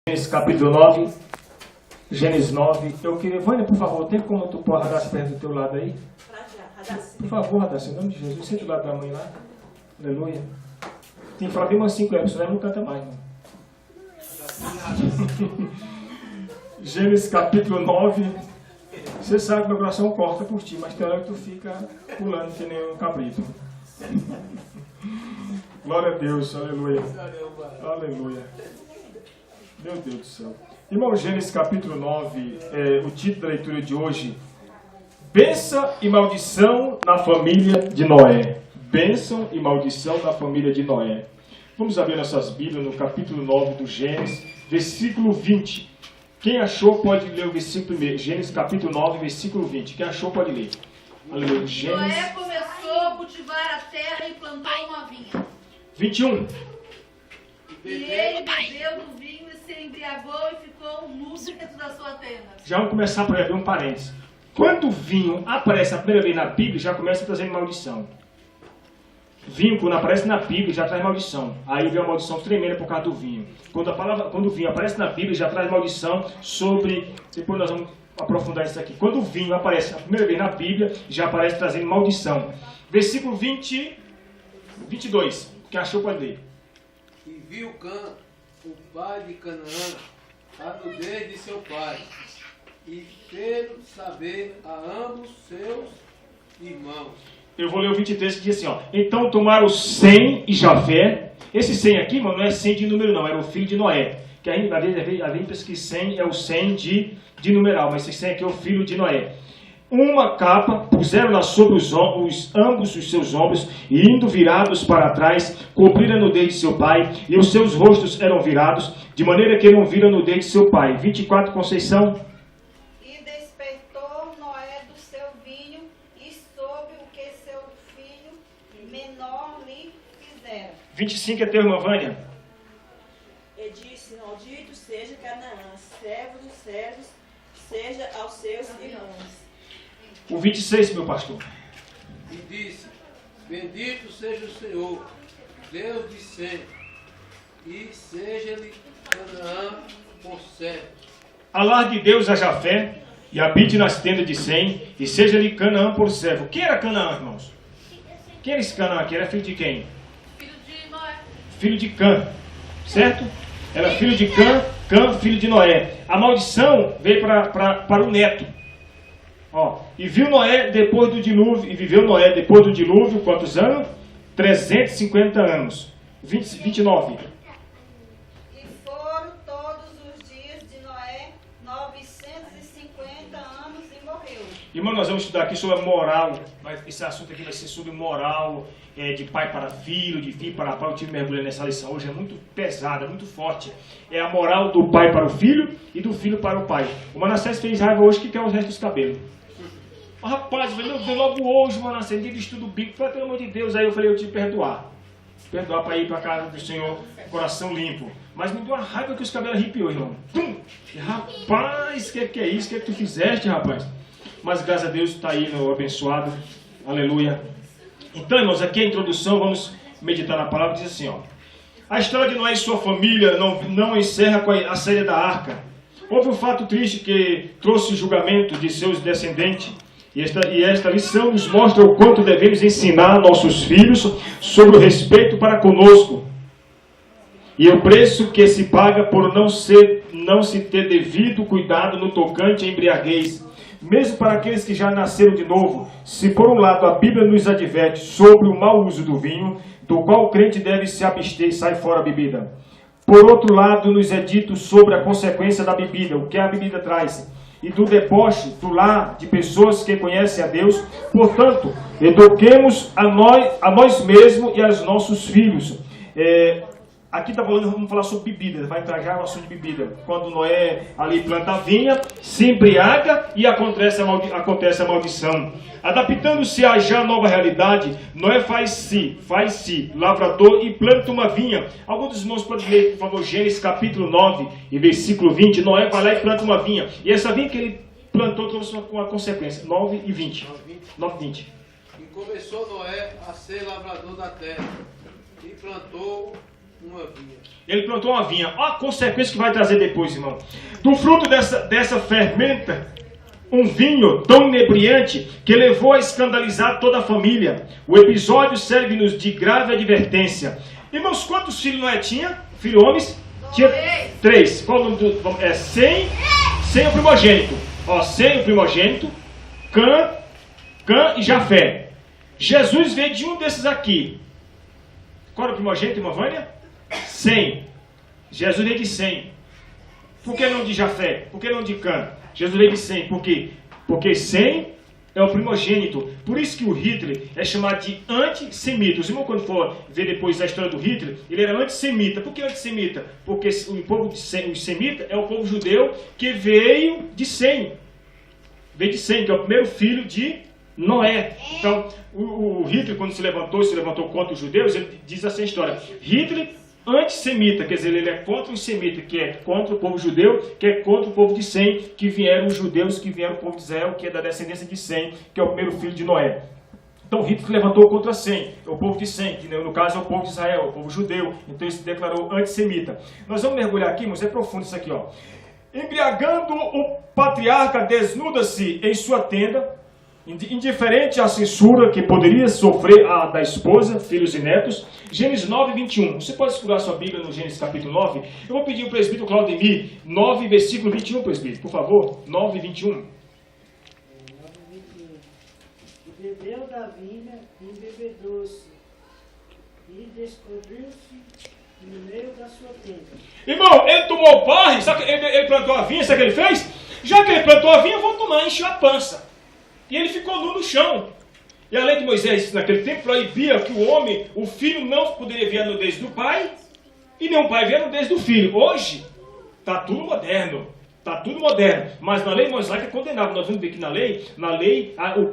Gênesis capítulo 9, Gênesis 9. Eu queria, Vânia, por favor, tem como tu pôr a Radassa perto do teu lado aí? Por favor, Radassa, em nome de Jesus, sente do lado da mãe lá. Aleluia. Tem que falar bem mansinho com ela, senão não canta mais. Não. Gênesis capítulo 9. Você sabe que meu coração corta por ti, mas tem hora que tu fica pulando que nem um cabrito. Glória a Deus, aleluia. Aleluia. Meu Deus do céu. Irmão, Gênesis capítulo 9, o título da leitura de hoje: Bênção e maldição na família de Noé. Bênção e maldição na família de Noé. Vamos abrir nossas Bíblias no capítulo 9 do Gênesis, versículo 20. Quem achou pode ler o versículo primeiro. Gênesis capítulo 9, versículo 20. Quem achou pode ler. Aleluia. Gênesis... Noé começou a cultivar a terra e plantou uma vinha. 21. E ele bebeu do vinho e se embriagou e ficou nu dentro da sua tenda. Já vamos começar por abrir um parênteses. Quando o vinho aparece a primeira vez na Bíblia, já começa trazendo maldição. Vinho, quando aparece na Bíblia, já traz maldição. Aí vem uma maldição tremenda por causa do vinho. Quando o vinho aparece na Bíblia, já traz maldição sobre... Depois nós vamos aprofundar isso aqui. Quando o vinho aparece a primeira vez na Bíblia, já aparece trazendo maldição. Versículo 22. Quem achou pode ler. E viu Cã, o pai de Canaã, a nudez de seu pai, e fez saber a ambos seus irmãos. Eu vou ler o 23 que diz assim, ó. Então tomaram Sem e Jafé. Esse Sem aqui, mano, não é Sem de número não, era o filho de Noé. Que a gente pensa que Sem é o Sem de numeral, mas esse Sem aqui é o filho de Noé. Uma capa puseram-na sobre ambos os seus ombros, e indo virados para trás, cobriram a nudez de seu pai, e os seus rostos eram virados, de maneira que não viram a nudez de seu pai. 24, Conceição. E despertou Noé do seu vinho, e soube o que seu filho menor lhe fizera. 25 é teu, irmã Vânia. E disse: Maldito seja Canaã, servo dos servos, seja aos seus irmãos. O 26, meu pastor. E disse: Bendito seja o Senhor, Deus de Sem, e seja-lhe Canaã por servo. Alargue Deus a Jafé, e habite nas tendas de Sem, e seja-lhe Canaã por servo. Quem era Canaã, irmãos? Quem era esse Canaã aqui? Era filho de quem? Filho de Noé. Filho de Cã, certo? Era filho de Cã, filho de Noé. A maldição veio para o neto. Ó, e viu Noé depois do dilúvio, e viveu Noé depois do dilúvio, quantos anos? 350 anos. 29. E foram todos os dias de Noé 950 anos e morreu. Irmão, nós vamos estudar aqui sobre a moral. Esse assunto aqui vai ser sobre moral de pai para filho, de filho para pai. Eu tive mergulhando nessa lição hoje, é muito pesada, muito forte. É a moral do pai para o filho e do filho para o pai. O Manassés fez raiva hoje que quer os restos dos cabelos. Rapaz, eu falei, logo hoje, Manassés, dia de estudo bíblico, pelo amor de Deus. Aí eu falei, eu te perdoar. Perdoar para ir para a casa do Senhor, coração limpo. Mas me deu uma raiva que os cabelos arrepiou, irmão. E, rapaz, que é isso? Que tu fizeste, rapaz? Mas graças a Deus está aí, meu abençoado. Aleluia. Então, irmãos, aqui a introdução, vamos meditar na palavra, diz assim, ó. A história de Noé e sua família não encerra com a saída da arca. Houve um fato triste que trouxe o julgamento de seus descendentes. E esta lição nos mostra o quanto devemos ensinar nossos filhos sobre o respeito para conosco. E o preço que se paga por não se ter devido cuidado no tocante à embriaguez. Mesmo para aqueles que já nasceram de novo, se por um lado a Bíblia nos adverte sobre o mau uso do vinho, do qual o crente deve se abster e sair fora a bebida. Por outro lado, nos é dito sobre a consequência da bebida, o que a bebida traz, e do deboche do lar de pessoas que conhecem a Deus. Portanto, eduquemos a nós mesmos e aos nossos filhos. Aqui está falando, vamos falar sobre bebida, vai entrar já no assunto de bebida. Quando Noé ali planta a vinha, se embriaga e acontece a maldição. Adaptando-se à já nova realidade, Noé faz-se lavrador e planta uma vinha. Alguns dos irmãos podem ler, por favor, Gênesis capítulo 9 e versículo 20. Noé vai lá e planta uma vinha. E essa vinha que ele plantou trouxe uma consequência. 9 e 20. 9 e 20. E começou Noé a ser lavrador da terra, e plantou uma vinha. Ele plantou uma vinha. Olha a consequência que vai trazer depois, irmão. Do fruto dessa fermenta, um vinho tão inebriante que levou a escandalizar toda a família. O episódio serve-nos de grave advertência. Irmãos, quantos filhos Noé tinha? Filhos homens? Tinha 3. Qual o nome do... Sem o primogênito. Ó, Sem o primogênito, Cã e Jafé. Jesus veio de um desses aqui. Qual era o primogênito, irmã Vânia? Sem. Jesus veio de Sem. Por que não de Jafé? Por que não de Cã? Jesus veio de Sem. Por quê? Porque Sem é o primogênito. Por isso que o Hitler é chamado de antissemita. Os irmãos, quando for ver depois a história do Hitler, ele era antissemita. Por que antissemita? Porque o povo de Sem, o semita, é o povo judeu que veio de Sem. Veio de Sem, que é o primeiro filho de Noé. Então, o Hitler, quando se levantou contra os judeus, ele diz assim a história. Hitler, antissemita, quer dizer, ele é contra os semitas, que é contra o povo judeu, que é contra o povo de Sem, que vieram os judeus, que vieram o povo de Israel, que é da descendência de Sem, que é o primeiro filho de Noé. Então, Hitler se levantou contra Sem, o povo de Sem, que no caso é o povo de Israel, o povo judeu. Então, ele se declarou antissemita. Nós vamos mergulhar aqui, mas é profundo isso aqui, ó. Embriagando, o patriarca desnuda-se em sua tenda, indiferente à censura que poderia sofrer a da esposa, filhos e netos. Gênesis 9, 21. Você pode segurar sua Bíblia no Gênesis capítulo 9? Eu vou pedir ao presbítero Claudemir, 9, versículo 21, presbítero, por favor. 9, 21. 9, 21. E bebeu da vinha e embebedou-se, e descobriu-se no meio da sua tenda. Irmão, ele tomou porre, sabe que ele plantou a vinha, sabe o que ele fez? Já que ele plantou a vinha, eu vou tomar, encheu a pança. E ele ficou nu no chão. E a lei de Moisés, naquele tempo, proibia que o filho não poderia ver a nudez do pai, e nem o pai ver a nudez do filho. Hoje, está tudo moderno. Está tudo moderno. Mas na lei mosaica é condenável. Nós vamos ver que na lei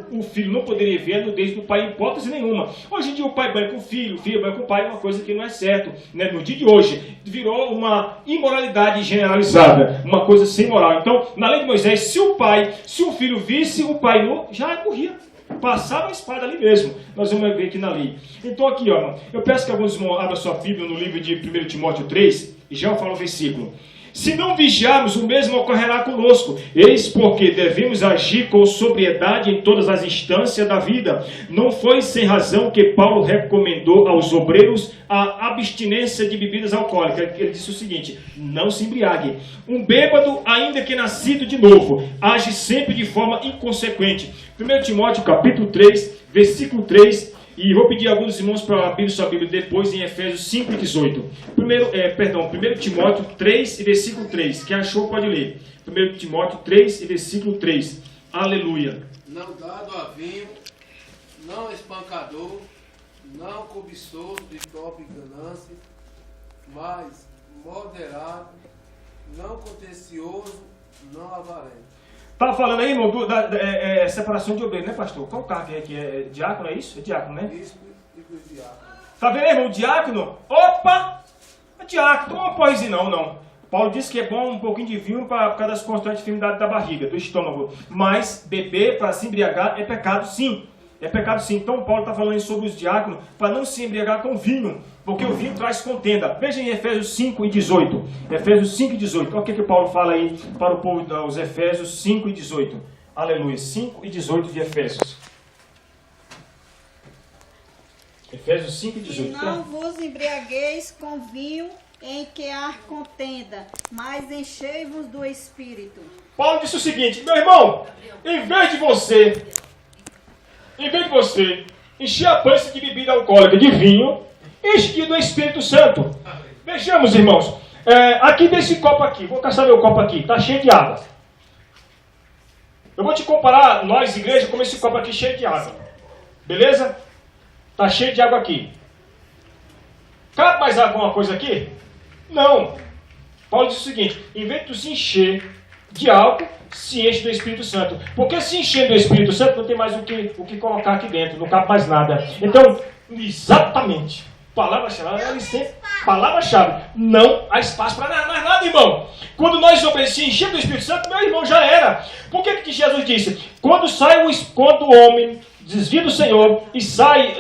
o filho não poderia ver a nudez do pai em hipótese nenhuma. Hoje em dia o pai banha com o filho banha com o pai, é uma coisa que não é certo. Né? No dia de hoje, virou uma imoralidade generalizada. Uma coisa sem moral. Então, na lei de Moisés, se o filho visse o pai nu, já morria. Passava a espada ali mesmo. Nós vamos ver aqui na lei. Então aqui, ó, eu peço que alguns irmãos abram sua Bíblia no livro de 1 Timóteo 3, e já eu falo o versículo. Se não vigiarmos, o mesmo ocorrerá conosco. Eis porque devemos agir com sobriedade em todas as instâncias da vida. Não foi sem razão que Paulo recomendou aos obreiros a abstinência de bebidas alcoólicas. Ele disse o seguinte: não se embriague. Um bêbado, ainda que nascido de novo, age sempre de forma inconsequente. 1 Timóteo capítulo 3, versículo 3. E vou pedir a alguns irmãos para abrir sua Bíblia depois em Efésios 5 e 18. 1 Timóteo 3 e versículo 3. Quem achou pode ler. 1 Timóteo 3 e versículo 3. Aleluia. Não dado a vinho, não espancador, não cobiçoso de própria ganância, mas moderado, não contencioso, não avarento. Estava falando aí, irmão, da separação de obreiro, né, pastor? Qual cargo é aqui? É diácono, é isso? É diácono, né? Bispo e diácono. Tá vendo, irmão? Diácono? Opa! Diácono, toma uma porrezinha, não. Paulo disse que é bom um pouquinho de vinho por causa das constantes enfermidades da barriga, do estômago. Mas beber para se embriagar é pecado, sim. É pecado, sim. Então Paulo está falando sobre os diáconos para não se embriagar com vinho, porque o vinho traz contenda. Veja em Efésios 5 e 18. Efésios 5 e 18. Olha o que Paulo fala aí para o povo dos Efésios 5 e 18. Aleluia. 5 e 18 de Efésios. Efésios 5 e 18. E não vos embriagueis com vinho em que há contenda, mas enchei-vos do Espírito. Paulo disse o seguinte: meu irmão, em vez de você encher a pança de bebida alcoólica, de vinho, enche do Espírito Santo. Vejamos, irmãos, aqui desse copo aqui, vou caçar meu copo aqui, está cheio de água. Eu vou te comparar, nós, igreja, como esse copo aqui cheio de água. Beleza? Está cheio de água aqui. Cabe mais alguma coisa aqui? Não. Paulo diz o seguinte: em vez de tu se encher de álcool, se enche do Espírito Santo. Porque se encher do Espírito Santo, não tem mais o que colocar aqui dentro, não cabe mais nada. Então, exatamente. Palavra-chave. Não há espaço para mais nada, irmão. Quando nós se enchemos do Espírito Santo, meu irmão, já era. Por que Jesus disse? Quando o homem desvia do Senhor e sai,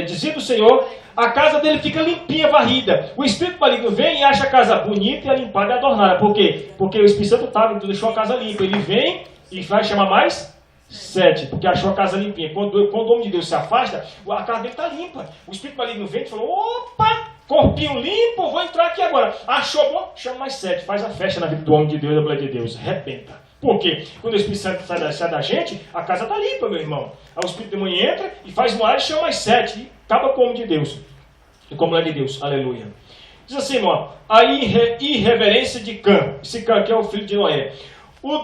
desvia do Senhor, a casa dele fica limpinha, varrida. O espírito maligno vem e acha a casa bonita e limpada e adornada. Por quê? Porque o Espírito Santo deixou a casa limpa. Ele vem e vai chamar mais 7, porque achou a casa limpinha. Quando o homem de Deus se afasta, a casa dele está limpa. O espírito maligno vem e falou, opa, corpinho limpo, vou entrar aqui agora. Achou bom? Chama mais 7. Faz a festa na vida do homem de Deus, da mulher de Deus. Arrebenta. Por quê? Quando o Espírito Santo sai da gente, a casa está limpa, meu irmão. Aí o Espírito Demônio entra e faz morar e chama mais 7. E acaba com o homem de Deus. E com a mulher de Deus. Aleluia. Diz assim, irmão, a irreverência de Cã. Esse Cã aqui é o filho de Noé. O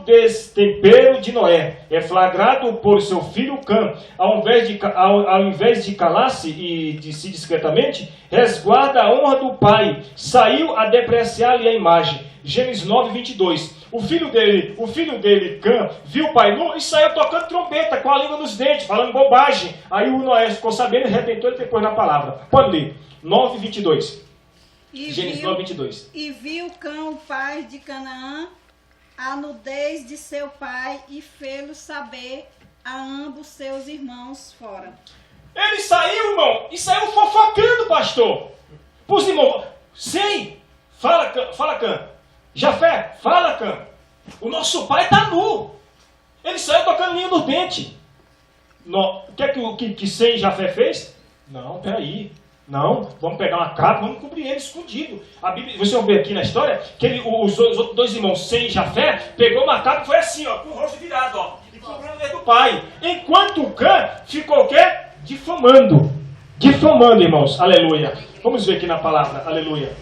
destempero de Noé é flagrado por seu filho Cã. Ao invés de calar-se e de se discretamente, resguarda a honra do pai. Saiu a depreciar-lhe a imagem. Gênesis 9, 22. O filho dele, Cã, viu o pai nu e saiu tocando trombeta com a língua nos dentes, falando bobagem. Aí o Noé ficou sabendo e arrebentou ele depois na palavra. Pode ler. 9, 22. Gênesis 9, 22. E viu Cã, o pai de Canaã, a nudez de seu pai e fê-lo saber a ambos seus irmãos fora. Ele saiu, irmão, e saiu fofocando, pastor. Pros irmãos, sei, fala Cã. Jafé, fala Cã. O nosso pai está nu. Ele saiu tocando linha no dente. O que é que Sem e Jafé fez? Não, peraí. Não, vamos pegar uma capa, vamos cobrir ele escondido. A Bíblia, você vai ver aqui na história, que os outros dois irmãos, Sem e Jafé, pegou uma capa e foi assim, ó, com o rosto virado, ó, e cobriu o dedo do pai. Enquanto o Cã ficou o quê? Difamando. Difamando, irmãos. Aleluia. Vamos ver aqui na palavra. Aleluia.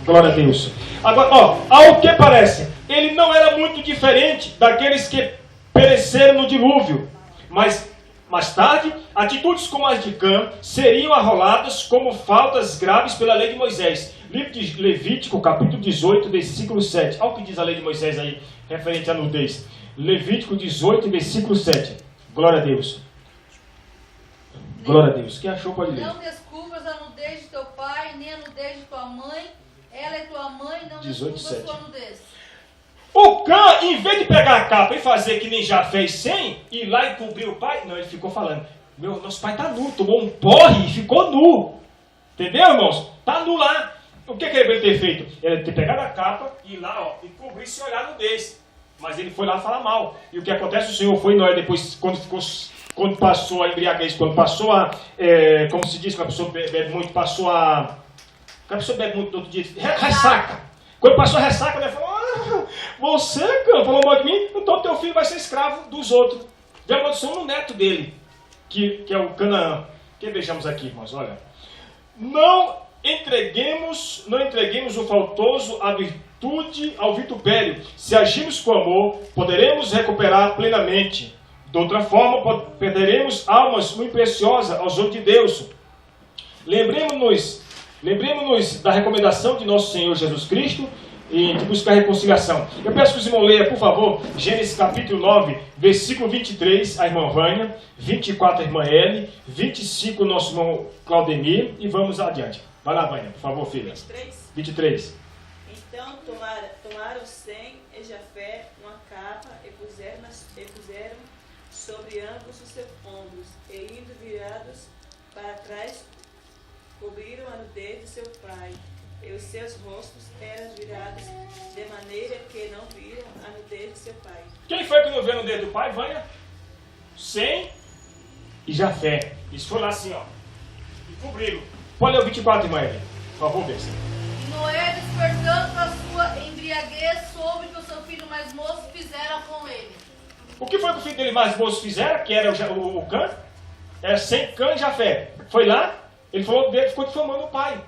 Glória a Deus. Agora, ó, ao que parece, ele não era muito diferente daqueles que pereceram no dilúvio, mas mais tarde, atitudes como as de Cã seriam arroladas como faltas graves pela lei de Moisés. Livro de Levítico, capítulo 18, versículo 7. Olha o que diz a lei de Moisés aí, referente à nudez. Levítico 18, versículo 7. Glória a Deus. Glória a Deus. Quem achou pode ler. Não descubras a nudez de teu pai, nem a nudez de tua mãe. Ela é tua mãe, não 18, descubras 7. tua nudez. O Cã, em vez de pegar a capa e fazer que nem já fez Sem, ir lá e cobrir o pai, não, ele ficou falando, nosso pai está nu, tomou um porre e ficou nu. Entendeu, irmãos? Está nu lá. O que ele deveria ter feito? Ele ter pegado a capa e ir lá, ó, e cobrir se olhar nudez. Mas ele foi lá falar mal. E o que acontece? O Senhor foi, Noé, depois, quando passou a embriaguez, quando passou a, como se diz, quando a pessoa bebe muito, passou a... Quando a pessoa bebe muito no outro dia, ressaca. Quando passou a ressaca, ele falou, você, Cã, falou mal de mim, então teu filho vai ser escravo dos outros. Deu maldição no neto dele, que é o Canaã. Que vejamos aqui, irmãos, olha. Não entreguemos o faltoso à virtude, ao vitupério. Se agirmos com amor, poderemos recuperar plenamente. De outra forma, perderemos almas muito preciosas aos olhos de Deus. Lembremos-nos da recomendação de nosso Senhor Jesus Cristo e de buscar reconciliação. Eu peço que os irmãos leiam, por favor, Gênesis capítulo 9, versículo 23, a irmã Vânia, 24, a irmã Eli, 25, o nosso irmão Claudemir, e vamos adiante. Vai lá, Vânia, por favor, filha. 23. Então tomaram Sem e Jafé uma capa e puseram sobre ambos os seus ombros, e indo virados para trás, cobriram a nudez de seu pai, e os seus rostos eram virados, de maneira que não viram a nudez de seu pai. Quem foi que não viu a nudez do pai, Vânia? Sem e Jafé. Isso foi lá assim, ó. E cobriram. Pode ler o 24, irmã Eva. Por favor, Bessa. Noé, despertando para sua embriaguez, soube que o seu filho mais moço fizeram com ele. O que foi que o filho dele mais moço fizeram, que era o Cã? Era Sem, Cã e Jafé. Foi lá, ele falou dele, ficou difamando o pai.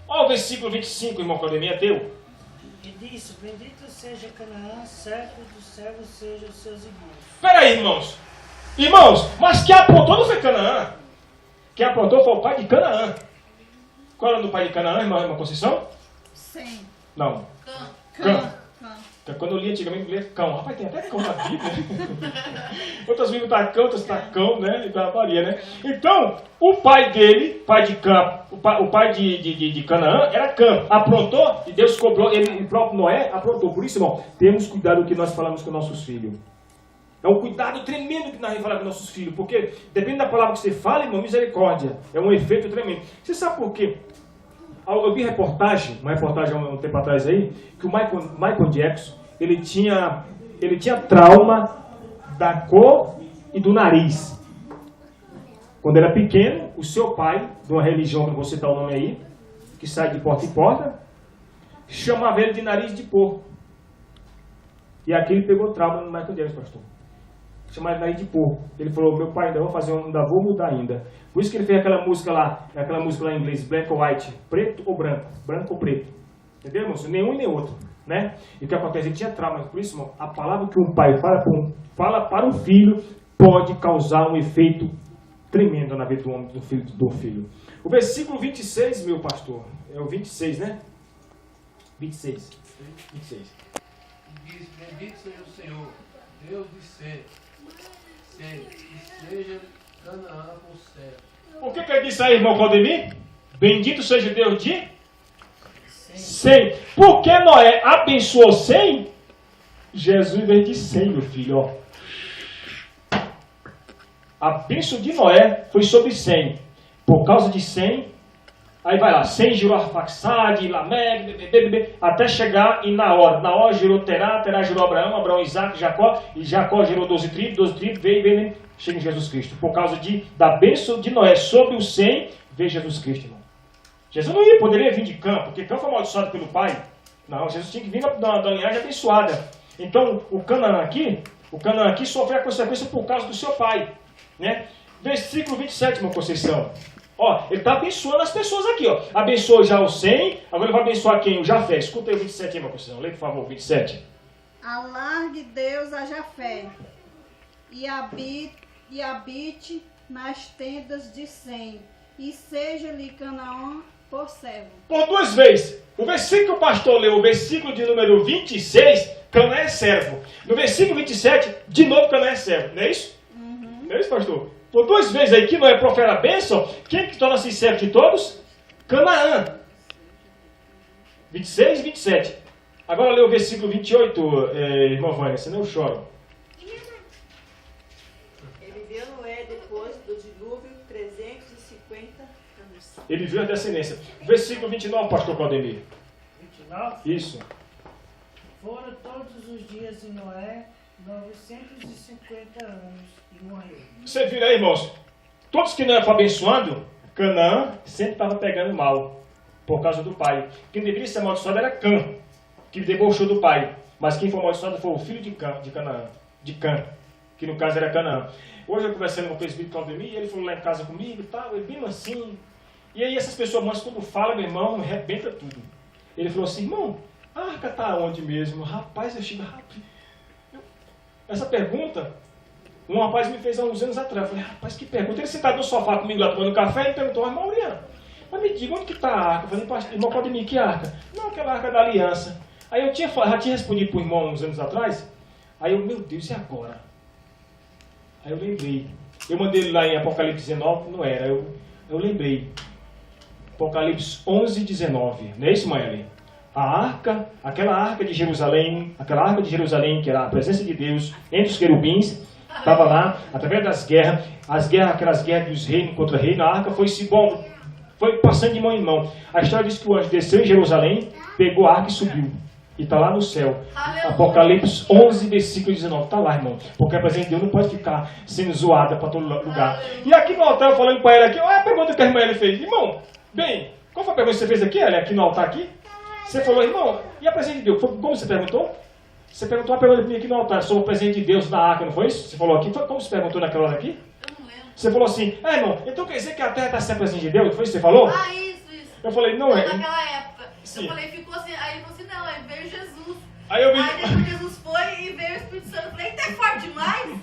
Olha o versículo 25, irmão Claudemir, é teu. E disse, bendito seja Canaã, servo dos servos sejam os seus irmãos. Peraí, irmãos. Irmãos, mas quem aprontou não foi Canaã. Quem aprontou foi o pai de Canaã. Qual era o nome do pai de Canaã, irmã Conceição? Sem. Não. Cã. Quando eu li antigamente, eu li cão. Rapaz, tem até cão na Bíblia. Outras Bíblias tá cão, outras tá cão, né? E tá varia, né? Então, o pai dele, pai de Cã, o pai de Canaã, era Cã. Aprontou e Deus cobrou, ele, o próprio Noé aprontou. Por isso, irmão, temos cuidado do que nós falamos com nossos filhos. É um cuidado tremendo que nós vamos falar com nossos filhos, porque depende da palavra que você fala, irmão, misericórdia. É um efeito tremendo. Você sabe por quê? Eu vi uma reportagem há um tempo atrás aí, que o Michael Jackson, ele tinha trauma da cor e do nariz. Quando era pequeno, o seu pai, de uma religião, que eu vou citar o nome aí, que sai de porta em porta, chamava ele de nariz de porco. E aqui ele pegou trauma no Michael Jackson, pastor. Chamava de nariz de porco. Ele falou, meu pai, ainda vou mudar ainda. Por isso que ele fez aquela música lá em inglês, black or white, preto ou branco, branco ou preto. Entendeu, irmão? Nenhum e nem outro, né? E o que acontece? Ele tinha trauma. Por isso, irmão, a palavra que um pai fala para o filho pode causar um efeito tremendo na vida do filho. O versículo 26, meu pastor, é o 26, né? 26. Diz, bendito seja o Senhor, Deus de Sem, e seja Canaã por certo. O que ele disse aí, irmão Claudemir? Bendito seja Deus de Sem. Porque Noé abençoou Sem, Jesus veio de Sem, meu filho, ó. A bênção de Noé foi sobre Sem. Por causa de Sem, aí vai lá, Sem gerou Arfaxade, Lameque, até chegar em Naor. Naor gerou Terá, Terá gerou Abraão, Abraão Isaac, Jacó, e Jacó gerou 12 tribos, veio, chega em Jesus Cristo. Por causa da bênção de Noé sobre o Sem, veio Jesus Cristo, irmão. Jesus não poderia vir de Cã, porque Cã foi amaldiçoado pelo pai. Não, Jesus tinha que vir da linhagem abençoada. Então, o Canaã aqui sofreu a consequência por causa do seu pai. Né? Versículo 27, irmão Conceição. Ó, ele está abençoando as pessoas aqui, ó. Abençoou já o Sem, agora ele vai abençoar quem? O Jafé. Escuta aí o 27, irmão Conceição. Lê, por favor, o 27. Alargue Deus a Jafé, e habite nas tendas de Sem, e seja-lhe Canaã por servo. Por duas vezes. O versículo que o pastor leu, o versículo de número 26, Canaã é servo. No versículo 27, de novo Canaã é servo. Não é isso? Não é isso, pastor? Por duas vezes aí que Noé profere a bênção, quem que torna-se servo de todos? Canaã. 26 e 27. Agora lê o versículo 28, irmã Vânia, senão eu choro. Ele viu Noé depois do dilúvio 350 anos. Ele viu a descendência. Versículo 29, pastor Claudemir. 29? Isso. Foram todos os dias de Noé 950 anos e morreu. Você vira aí, irmãos. Todos que Noé foi abençoando, Canaã sempre estava pegando mal. Por causa do pai. Quem deveria ser amaldiçoado era Cã, que debochou do pai. Mas quem foi amaldiçoado foi o filho de Canaã. De Cã, que no caso era Canaã. Hoje eu conversando com o presbítero Claudemir, ele falou lá em casa comigo e tal, ele bem mansinho. E aí essas pessoas mansos, quando falam, meu irmão, arrebenta tudo. Ele falou assim, irmão, a arca está onde mesmo? Rapaz, eu chego rápido. Essa pergunta, um rapaz me fez há uns anos atrás. Eu falei, rapaz, que pergunta. Ele sentado no sofá comigo lá tomando café e perguntou, irmão Auriano, mas me diga, onde que está a arca? Eu falei, pastor, irmão Claudemir, que arca? Não, aquela arca da aliança. Aí eu já tinha respondido para o irmão uns anos atrás. Aí eu, meu Deus, e agora? Aí eu lembrei. Eu mandei ele lá em Apocalipse 19, não era. Eu lembrei. Apocalipse 11, 19. Não é isso, Maeli? Aquela arca de Jerusalém, que era a presença de Deus entre os querubins, estava lá, através das guerras, aquelas guerras dos reinos contra reino, a arca foi passando de mão em mão. A história diz que o anjo desceu em Jerusalém, pegou a arca e subiu. E está lá no céu. Apocalipse 11, versículo 19. Está lá, irmão. Porque a presença de Deus não pode ficar sendo zoada para todo lugar. E aqui no altar, eu falando com ela aqui, olha a pergunta que a irmã fez. Irmão, bem, qual foi a pergunta que você fez aqui, ela, aqui no altar aqui? Você falou, irmão, e a presença de Deus? Como você perguntou? Você perguntou uma pergunta aqui no altar sobre a presença de Deus na arca, não foi isso? Você falou aqui, como você perguntou naquela hora aqui? Eu não lembro. Você falou assim, irmão, então quer dizer que a terra está sem a presença de Deus? Não foi isso que você falou? Ah, isso. Eu falei, não é. Naquela época. Sim. Eu falei, ficou assim, aí ele falou assim, não, aí veio Jesus. Aí eu vi. Aí depois Jesus foi e veio o Espírito Santo. Eu falei, tá forte demais?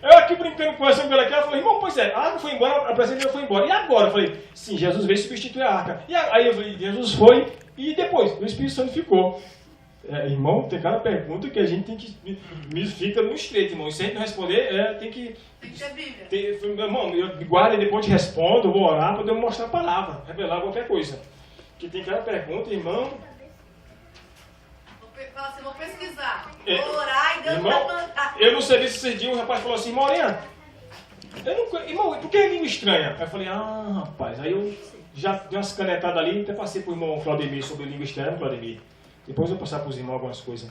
Eu aqui brincando, conversando com ela aqui, ela falou, irmão, pois é, a arca foi embora, a presença de Deus foi embora. E agora? Eu falei, sim, Jesus veio substituir a arca. E aí eu falei, Jesus foi, e depois, o Espírito Santo ficou. Irmão, tem cada pergunta que a gente tem que... Me fica no estreito, irmão. E se a gente não responder, tem que... Tem que ter Bíblia. Irmão, eu guardo e depois te respondo, eu vou orar para eu mostrar a palavra, revelar qualquer coisa. Que tem cada pergunta, irmão... Fala assim, vou pesquisar, vou orar e Deus vai mandar. Eu no serviço esses dias, o rapaz falou assim, Morinha, irmão, por que língua estranha? Aí eu falei, rapaz, aí eu já dei umas canetadas ali, até passei para o irmão Claudemir sobre língua estranha, Claudemir. Depois eu vou passar para os irmãos algumas coisas.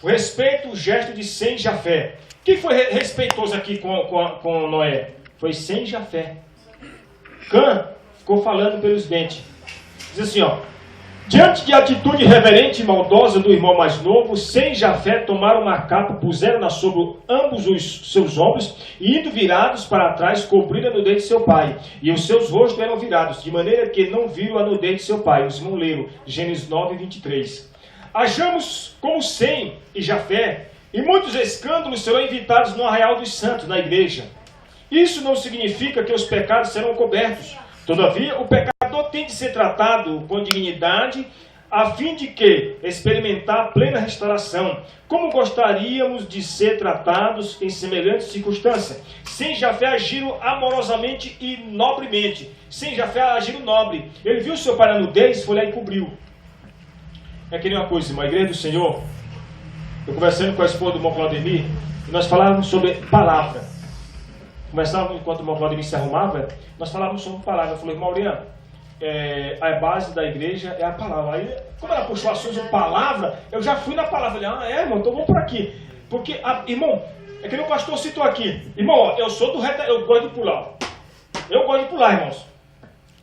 O respeito, o gesto de Sem e Jafé. Quem foi respeitoso aqui com Noé? Foi Sem e Jafé. Cã ficou falando pelos dentes. Diz assim, ó. Diante de atitude reverente e maldosa do irmão mais novo, Sem e Jafé tomaram uma capa, puseram-na sobre ambos os seus ombros e, indo virados para trás, cobriram a nudez de seu pai. E os seus rostos eram virados, de maneira que não viram a nudez de seu pai. Os irmãos leram, Gênesis 9, 23. Achamos como Sem e Jafé, e muitos escândalos serão evitados no arraial dos santos, na igreja. Isso não significa que os pecados serão cobertos. Todavia, o pecador tem de ser tratado com dignidade, a fim de que experimentar plena restauração. Como gostaríamos de ser tratados em semelhante circunstância? Sem Jafé agiram amorosamente e nobremente. Sem Jafé agiram nobre. Ele viu seu pai na nudez, foi lá e cobriu. É que nem uma coisa, irmão, a igreja do Senhor, eu conversando com a esposa do irmão Claudemir, e nós falávamos sobre palavra. Conversávamos enquanto o irmão Claudemir se arrumava, nós falávamos sobre palavra. Eu falei, Mauriano, a base da igreja é a palavra. Aí, como ela puxou assunto sobre palavra, eu já fui na palavra. Eu falei, irmão, então vamos por aqui. Porque, irmão, é que nem o pastor citou aqui. Irmão, ó, eu sou do reta, eu gosto de pular. Eu gosto de pular, irmãos.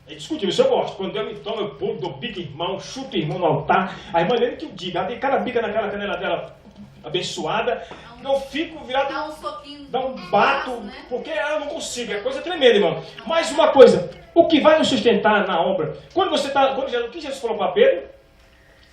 É discutível, isso eu gosto. Quando eu me tomo, eu pulo, dou bico irmão, chuto o irmão no altar. A irmã lembra que eu diga, ela tem cada bica naquela canela dela abençoada. Eu fico virado, Dá um soquinho, dá um bato, né? Porque eu não consigo, é coisa tremenda, irmão. Mais uma coisa, o que vai nos sustentar na obra? Quando você está, o que Jesus falou para Pedro?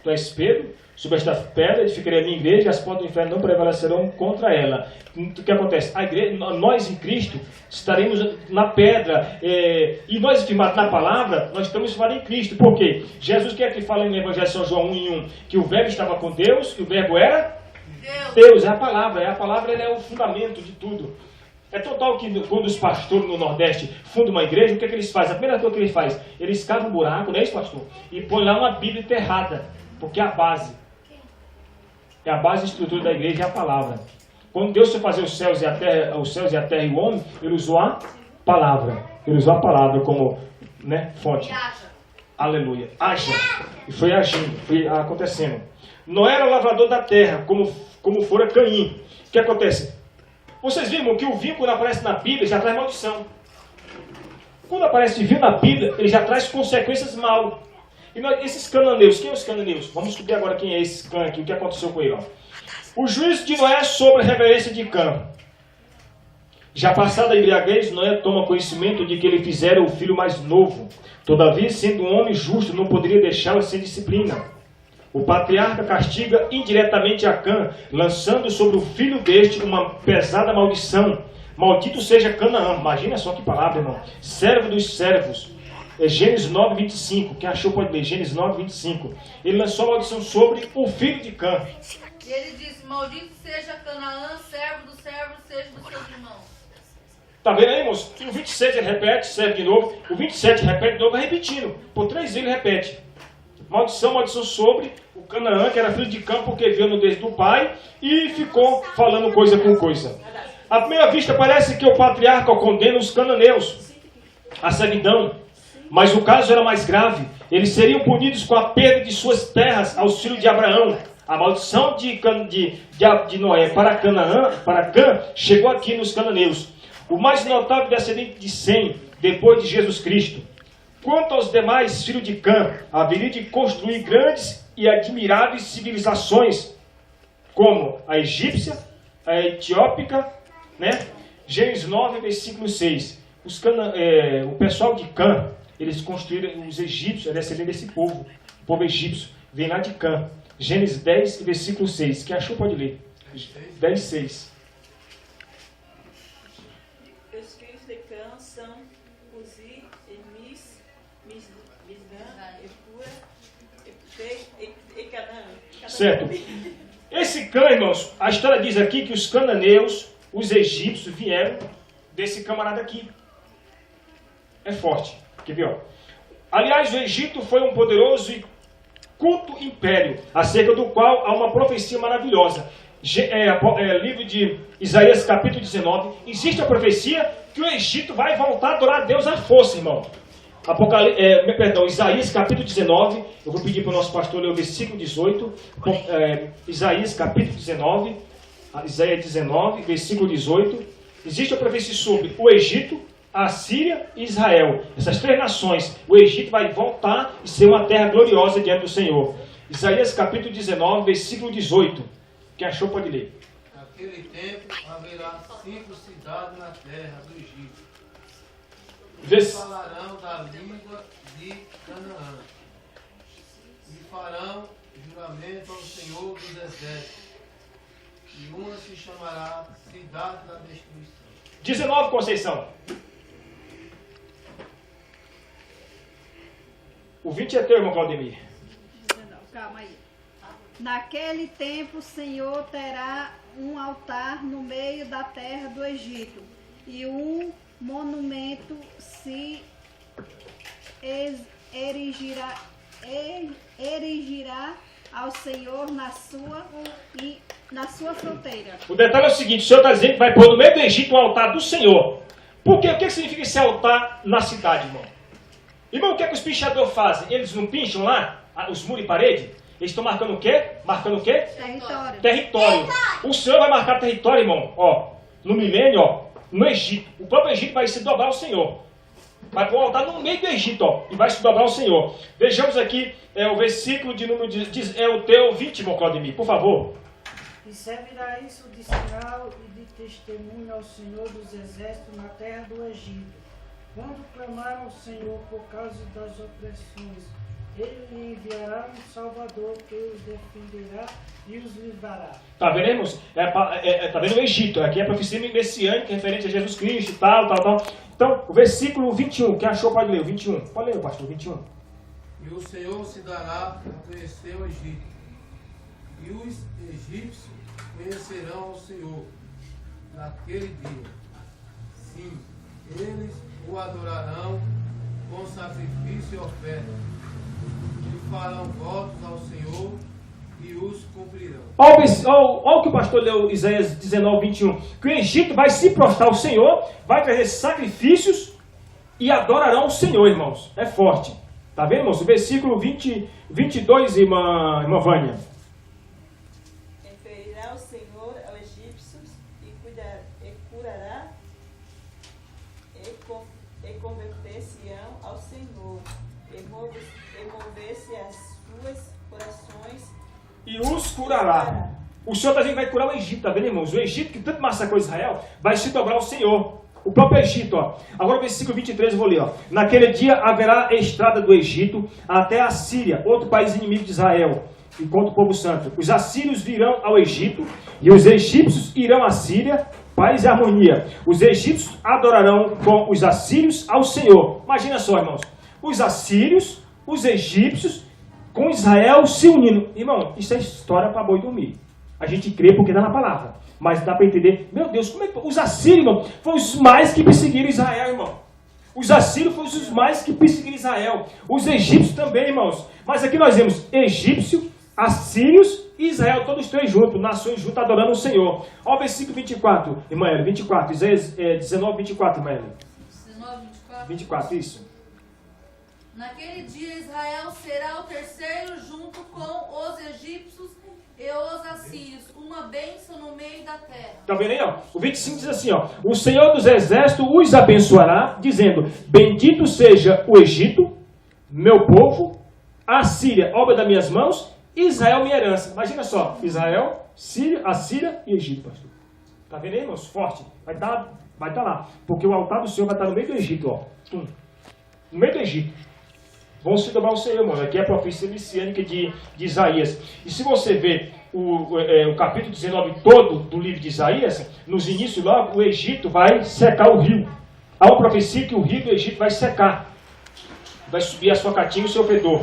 Tu és Pedro, sobre esta pedra edificarei a minha igreja, e as portas do inferno não prevalecerão contra ela. O que acontece? A igreja, nós em Cristo estaremos na pedra, e nós firmados na palavra, nós estamos firmados em Cristo. Por quê? Jesus quer que fala no Evangelho de São João 1:1 que o verbo estava com Deus, e o verbo era Deus. É a palavra ela é o fundamento de tudo. É total que quando os pastores no Nordeste fundam uma igreja, o que é que eles fazem? A primeira coisa que eles fazem, eles cavam um buraco, não é isso, pastor? E põem lá uma Bíblia enterrada, porque é a base. É a base e estrutura da igreja, é a palavra. Quando Deus foi fazer os céus e a terra e o homem, Ele usou a palavra. Ele usou a palavra como, né, fonte. Aleluia. Haja. E foi agindo, foi acontecendo. Noé era o lavrador da terra, como fora Caim. O que acontece? Vocês viram que o vinho, quando aparece na Bíblia, já traz maldição. Quando aparece vinho na Bíblia, ele já traz consequências mal. E esses cananeus, quem é os cananeus? Vamos descobrir agora quem é esse Cã aqui, o que aconteceu com ele. Ó. O juízo de Noé sobre a reverência de Cã. Já passada a embriaguez, Noé toma conhecimento de que ele fizera o filho mais novo. Todavia, sendo um homem justo, não poderia deixá-lo sem disciplina. O patriarca castiga indiretamente a Cã, lançando sobre o filho deste uma pesada maldição. Maldito seja Canaã. Imagina só que palavra, irmão. Servo dos servos. É Gênesis 9, 25. Quem achou pode ler. Gênesis 9, 25. Ele lançou a maldição sobre o filho de Cã. E ele disse, maldito seja Canaã, servo dos servos, seja dos seus irmãos. Tá vendo aí, irmãos? O 26 ele repete, serve de novo. O 27 repete de novo, vai repetindo. Por 3 vezes ele repete. Maldição sobre o Canaã, que era filho de Cã, porque viu no nudez do pai e ficou falando coisa com coisa. À primeira vista parece que o patriarca condena os cananeus à servidão, mas o caso era mais grave. Eles seriam punidos com a perda de suas terras aos filhos de Abraão. A maldição de Noé para Cã chegou aqui nos cananeus. O mais notável descendente de Sem, depois de Jesus Cristo. Quanto aos demais filhos de Cã, haveria de construir grandes e admiráveis civilizações, como a egípcia, a etiópica, né? Gênesis 9, versículo 6. O pessoal de Cã, eles construíram, os egípcios, é descendente desse povo. O povo egípcio vem lá de Cã. Gênesis 10, versículo 6. Quem achou pode ler. 10, 6. Os filhos de Cã são Uzi, Emis, Misgã, Epura, e Canaã. Certo. Esse Cã, irmãos, a história diz aqui que os cananeus, os egípcios, vieram desse camarada aqui. É forte. Quer ver, ó? Aliás, o Egito foi um poderoso e culto império, acerca do qual há uma profecia maravilhosa. livro de Isaías, capítulo 19, existe a profecia que o Egito vai voltar a adorar a Deus à força, irmão. Isaías, capítulo 19, eu vou pedir para o nosso pastor ler o versículo 18. Isaías, capítulo 19, Isaías 19, versículo 18. Existe a profecia sobre o Egito, a Síria e Israel. Essas três nações, o Egito vai voltar e ser uma terra gloriosa diante do Senhor. Isaías, capítulo 19, versículo 18. Quem achou pode ler. Naquele tempo haverá 5 cidades na terra do Egito. E falarão da língua de Canaã. E farão juramento ao Senhor dos Exércitos. E uma se chamará Cidade da Destruição. 19, Conceição. O 20 é teu, irmão Claudemir. Calma aí. Naquele tempo o Senhor terá um altar no meio da terra do Egito, e um monumento se erigirá ao Senhor na sua fronteira. O detalhe é o seguinte, o Senhor está dizendo que vai pôr no meio do Egito um altar do Senhor. Por quê? O que significa esse altar na cidade, irmão? Irmão, o que é que os pichadores fazem? Eles não pincham lá os muros e parede? Eles estão marcando o quê? Marcando o quê? Território. Território. O Senhor vai marcar território, irmão. Ó, no milênio, ó, no Egito. O próprio Egito vai se dobrar ao Senhor. Vai pôr um altar no meio do Egito, ó, e vai se dobrar ao Senhor. Vejamos aqui o versículo de número o teu 20, irmão Claudemir, por favor. E servirá isso de sinal e de testemunho ao Senhor dos Exércitos na terra do Egito. Quando clamaram ao Senhor por causa das opressões, Ele lhe enviará um Salvador que os defenderá e os livrará. Tá vendo, irmãos? Tá vendo o Egito? Aqui é a profecia messiânica referente a Jesus Cristo e tal. Então, o versículo 21, quem achou pode ler, o 21. Pode ler, pastor, 21. E o Senhor se dará a conhecer o Egito, e os egípcios conhecerão ao Senhor naquele dia. Sim, eles o adorarão com sacrifício e oferta, e farão votos ao Senhor e os cumprirão. Olha o que o pastor leu, Isaías 19, 21. Que o Egito vai se prostrar ao Senhor, vai trazer sacrifícios e adorarão o Senhor, irmãos. É forte. Tá vendo, irmãos? O versículo 22, irmã Vânia. Referirá o Senhor aos egípcios e curará e converter-se-ão ao Senhor, e mover-se as suas corações E os curará. O Senhor está dizendo que vai curar o Egito, tá vendo, irmãos? O Egito, que tanto massacrou Israel, vai se dobrar ao Senhor. O próprio Egito, ó. Agora o versículo 23 eu vou ler, ó. Naquele dia haverá estrada do Egito até a Síria, outro país inimigo de Israel, enquanto o povo santo. Os assírios virão ao Egito e os egípcios irão à Síria, paz e harmonia. Os egípcios adorarão com os assírios ao Senhor. Imagina só, irmãos. Os assírios, os egípcios, com Israel se unindo. Irmão, isso é história para boi dormir. A gente crê porque dá na palavra. Mas dá para entender, meu Deus, como é que os assírios, irmão, foram os mais que perseguiram Israel, irmão. Os assírios foram os mais que perseguiram Israel. Os egípcios também, irmãos. Mas aqui nós vemos egípcio, assírios e Israel, todos três juntos, nações juntas adorando o Senhor. Olha o versículo 24, irmã Hélio, 24, Isaías 19, 24, irmã Hélio. 19, 24. 24, isso. Naquele dia Israel será o terceiro junto com os egípcios e os assírios, uma bênção no meio da terra. Está vendo aí, ó? O 25 diz assim, ó. O Senhor dos Exércitos os abençoará, dizendo, bendito seja o Egito, meu povo, a Síria, obra das minhas mãos, Israel, minha herança. Imagina só, Israel, Síria, a Síria e Egito, pastor. Está vendo aí, irmãos? Forte. Vai estar lá. Porque o altar do Senhor vai estar no meio do Egito, ó. No meio do Egito. Vão se dobrar o Senhor, irmão. Aqui é a profecia messiânica de Isaías. E se você ver o capítulo 19 todo do livro de Isaías, nos inícios logo, o Egito vai secar o rio. Há uma profecia que o rio do Egito vai secar. Vai subir a sua catinha e o seu fedor.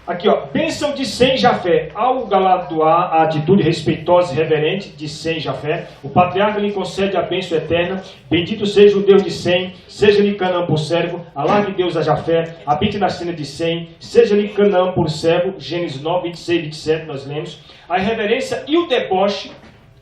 Aqui, ó, bênção de Sem Jafé. Ao galardoar a atitude respeitosa e reverente de Sem Jafé, o patriarca lhe concede a bênção eterna. Bendito seja o Deus de Sem, seja-lhe Canaã por servo, alargue Deus a Jafé, habite na sina de Sem, seja-lhe Canaã por servo. Gênesis 9, 26 e 27, nós lemos. A irreverência e o deboche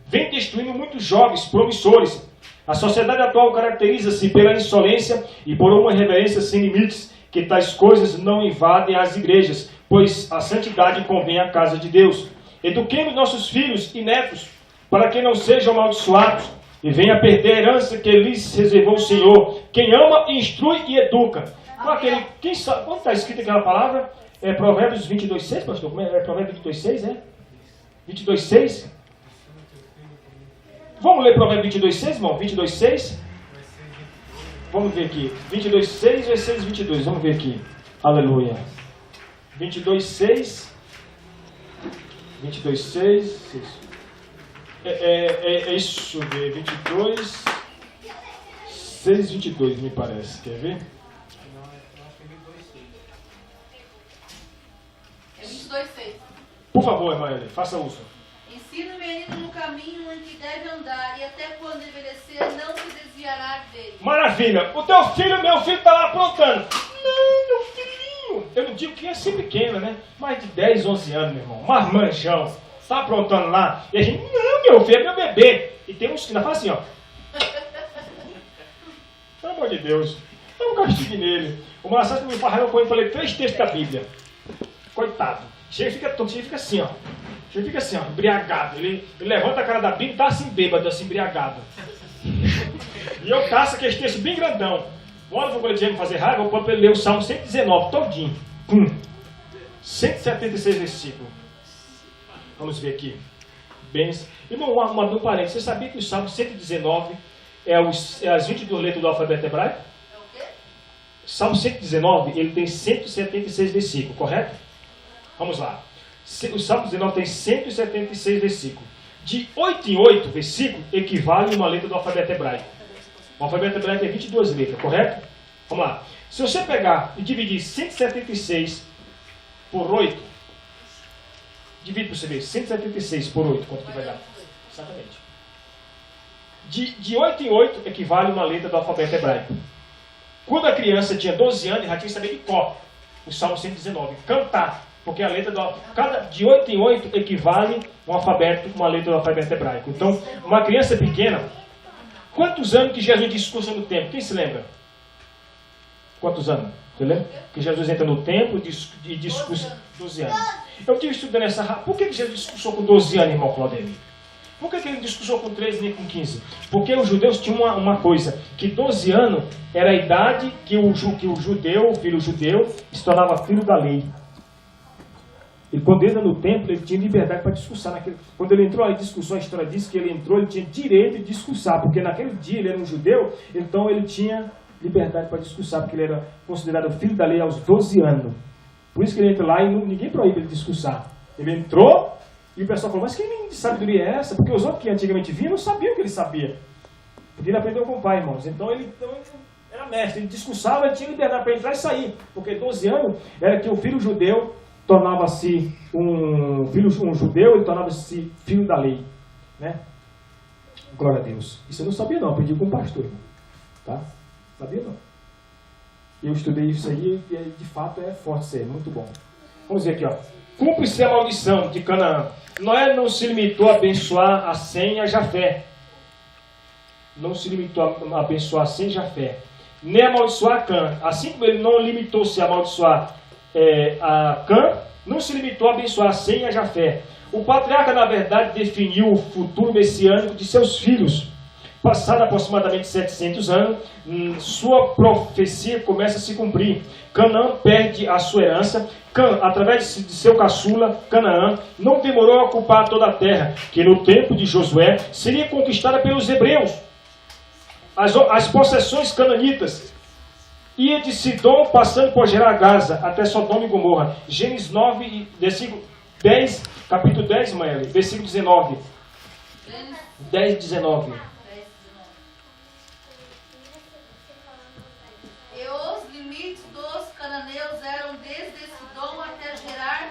vem destruindo muitos jovens promissores. A sociedade atual caracteriza-se pela insolência e por uma irreverência sem limites, que tais coisas não invadem as igrejas, pois a santidade convém à casa de Deus. Eduquemos nossos filhos e netos, para que não sejam amaldiçoados, e venha perder a herança que lhes reservou o Senhor. Quem ama, instrui e educa. Quem sabe, onde está escrita aquela palavra? É Provérbios 22:6, pastor? Como é? É Provérbios 22:6, é? 22:6? Vamos ler Provérbios 22:6, irmão? 22:6? Vamos ver aqui. 22:6, versículos 22. Vamos ver aqui. Aleluia. 22:6. 22:6. É isso, 22. 6, 22, me parece. Quer ver? É 22:6. Por favor, irmã Eli, faça uso. Ensina o menino no caminho em que deve andar, e até quando envelhecer não se desviará dele. Maravilha! O teu filho, meu filho, está lá aprontando. Não, meu filhinho. Eu não digo que é assim pequeno, né? Mais de 10, 11 anos, meu irmão. Marmanjão. Está aprontando lá. E a gente, não, meu filho, é meu bebê. E tem uns que ainda fazem assim, ó. Pelo amor de Deus. Dá um castigo nele. O Manassés me falou com ele, falei 3 textos da Bíblia. Coitado. Chega e fica tonto, chega e fica assim, ó. Ele fica assim, ó, embriagado. Ele levanta a cara da Bíblia e tá assim, bêbado, assim, embriagado. E eu caço aquele texto bem grandão. Bora, quando ele dizer me fazer raiva, eu vou para ele ler o Salmo 119, todinho. 176 versículos. Vamos ver aqui. Bens. Irmão, um parênteses. Você sabia que o Salmo 119 é as 22 letras do alfabeto hebraico? É o quê? Salmo 119, ele tem 176 versículos, correto? Vamos lá. O Salmo 19 tem 176 versículos. De 8 em 8 versículos equivale a uma letra do alfabeto hebraico. O alfabeto hebraico tem 22 letras, correto? Vamos lá. Se você pegar e dividir 176 por 8, divide para você ver. 176 por 8, quanto que vai dar? Exatamente. De 8 em 8 equivale a uma letra do alfabeto hebraico. Quando a criança tinha 12 anos, já tinha que saber de cor o Salmo 119. Cantar. Porque a letra de 8 em 8 equivale uma letra do alfabeto hebraico. Então, uma criança pequena, quantos anos que Jesus discursa no templo? Quem se lembra? Quantos anos? Você lembra? Que Jesus entra no templo e discursa 12 anos. Eu estive estudando essa... Por que Jesus discursou com 12 anos, irmão Claudemir? Por que ele discursou com 13 nem com 15? Porque os judeus tinham uma coisa, que 12 anos era a idade que o judeu, o filho judeu, se tornava filho da lei. E quando ele entra no templo, ele tinha liberdade para discursar. Quando ele entrou, a discussão, a história diz que ele entrou, ele tinha direito de discursar, porque naquele dia ele era um judeu, então ele tinha liberdade para discursar, porque ele era considerado filho da lei aos 12 anos. Por isso que ele entra lá e ninguém proíbe ele discursar. Ele entrou e o pessoal falou, mas que sabedoria é essa? Porque os outros que antigamente vinham não sabiam o que ele sabia. Porque ele aprendeu com o pai, irmãos. Então ele era mestre, ele discursava, ele tinha liberdade para entrar e sair. Porque 12 anos era que o filho judeu tornava-se um judeu, ele tornava-se filho da lei, né? Glória a Deus. Isso eu não sabia não, aprendi com um pastor, irmão. Tá? Sabia não. Eu estudei isso aí e de fato é forte isso aí, muito bom. Vamos ver aqui, ó. Cumpre-se a maldição de Canaã. Noé não se limitou a abençoar a Sem e a Jafé. Não se limitou a abençoar a Sem e Jafé. Nem a amaldiçoar a Cã. Assim como ele não limitou-se a amaldiçoar a Cã, não se limitou a abençoar a Sem e a Jafé. O patriarca, na verdade, definiu o futuro messiânico de seus filhos. Passado aproximadamente 700 anos, sua profecia começa a se cumprir. Canaã perde a sua herança. Cã, através de seu caçula, Canaã, não demorou a ocupar toda a terra, que no tempo de Josué seria conquistada pelos hebreus. As possessões cananitas ia de Sidom, passando por Gerar, Gaza, até Sodoma e Gomorra. Gênesis 9, versículo 10, capítulo 10, mãe, versículo 19. 10, 19. E os limites dos cananeus eram desde Sidom até Gerar,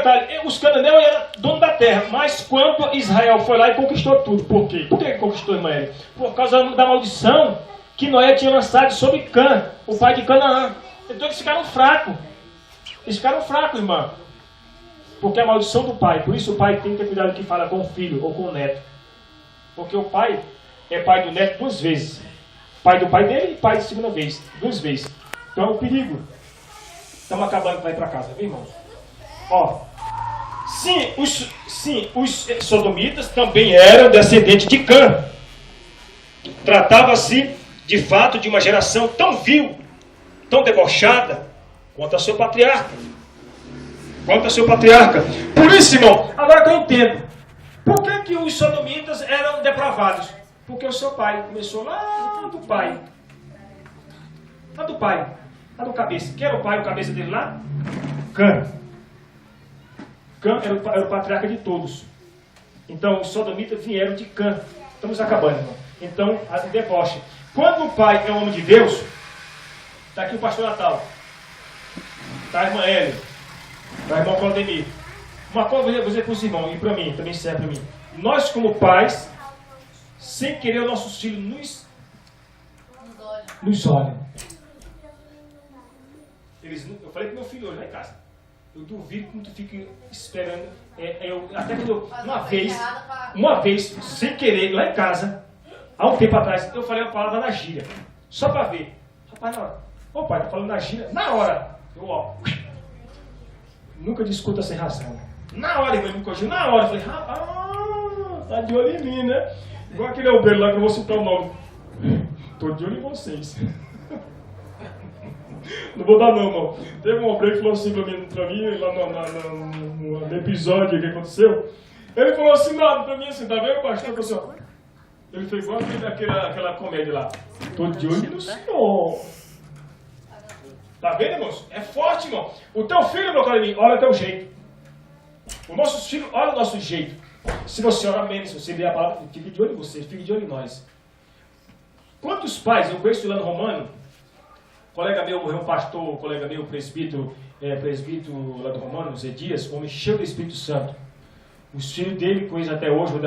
detalhe, os cananeus eram donos da terra, mas quando Israel foi lá e conquistou tudo, por quê? Por que conquistou Ismael? Por causa da maldição que Noé tinha lançado sobre Cã, o pai de Canaã. Então eles ficaram fracos. Eles ficaram fracos, irmão. Porque a maldição do pai. Por isso o pai tem que ter cuidado com que fala com o filho ou com o neto. Porque o pai é pai do neto 2 vezes. Pai do pai dele e pai de segunda vez. 2 vezes. Então é um perigo. Estamos acabando para ir para casa, viu, irmãos? Ó. Sim, os sodomitas também eram descendentes de Cã. Tratava-se, de fato, de uma geração tão vil, tão debochada, quanto a seu patriarca. Por isso, irmão, agora que eu entendo, por que os sodomitas eram depravados? Porque o seu pai começou lá do pai. Lá do cabeça. Quem era o pai, o cabeça dele lá? Cã. Cã era o patriarca de todos. Então, os sodomitas vieram de Cã. Estamos acabando, irmão. Então, a deboche. Quando o pai é homem de Deus, está aqui o pastor Natal, está a irmã Hélio, está a irmã Claudemir. Uma coisa eu vou dizer para os irmãos, e para mim, também serve para mim. Nós, como pais, sem querer, os nossos filhos nos olham. Eu falei para meu filho hoje lá em casa. Eu duvido que tu fique esperando. Até quando uma vez, sem querer, lá em casa, há um tempo atrás, eu falei uma palavra na gíria. Só para ver. Rapaz, na hora. Ô pai, tá falando na gíria. Na hora. Nunca discuta sem razão. Na hora, irmão, me corrigiu. Na hora. Eu falei, tá de olho em mim, né? Igual aquele obreiro lá que eu vou citar o nome. Tô de olho em vocês. Não vou dar não, irmão. Teve um obreiro que falou assim pra mim lá no episódio que aconteceu. Ele falou assim, pra mim assim, tá vendo, pastor? Assim, ele fez igual aquela comédia lá. Tô de olho no Senhor. Tá vendo, irmãos? É forte, irmão. O teu filho, meu caro amigo, olha o teu jeito. Os nossos filhos, olha o nosso jeito. Se você ora menos, se você ler a palavra, fique de olho em vocês, fique de olho em nós. Quantos pais, eu conheço lá no Romano, colega meu, um pastor, colega meu, presbítero lá do Romano, Zé Dias, homem cheio do Espírito Santo. Os filhos dele, coisa até hoje, vou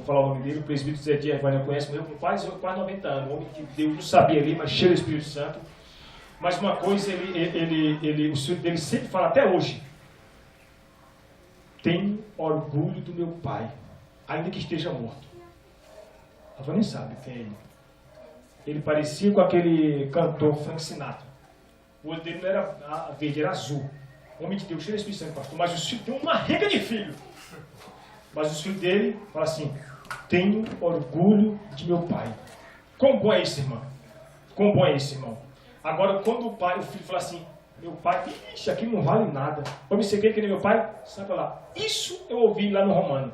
falar o nome dele, o presbítero Zé Dias, vai não conhece, morreu com quase 90 anos, homem que Deus não sabia ali, mas cheio do Espírito Santo. Mas uma coisa, os filhos dele sempre falam, até hoje, tenho orgulho do meu pai, ainda que esteja morto. A avó nem sabe quem é ele. Ele parecia com aquele cantor Frank Sinatra. O olho dele não era verde, era azul. Homem de Deus, cheio de Espírito Santo, pastor. Mas os filhos têm uma rega de filho. Mas os filhos dele falam assim, tenho orgulho de meu pai. Como bom é isso, irmão? Como bom é isso, irmão? Agora, quando o filho fala assim, meu pai, ixi, aqui não vale nada. Eu me segui que nem meu pai, sabe lá. Isso eu ouvi lá no Romano,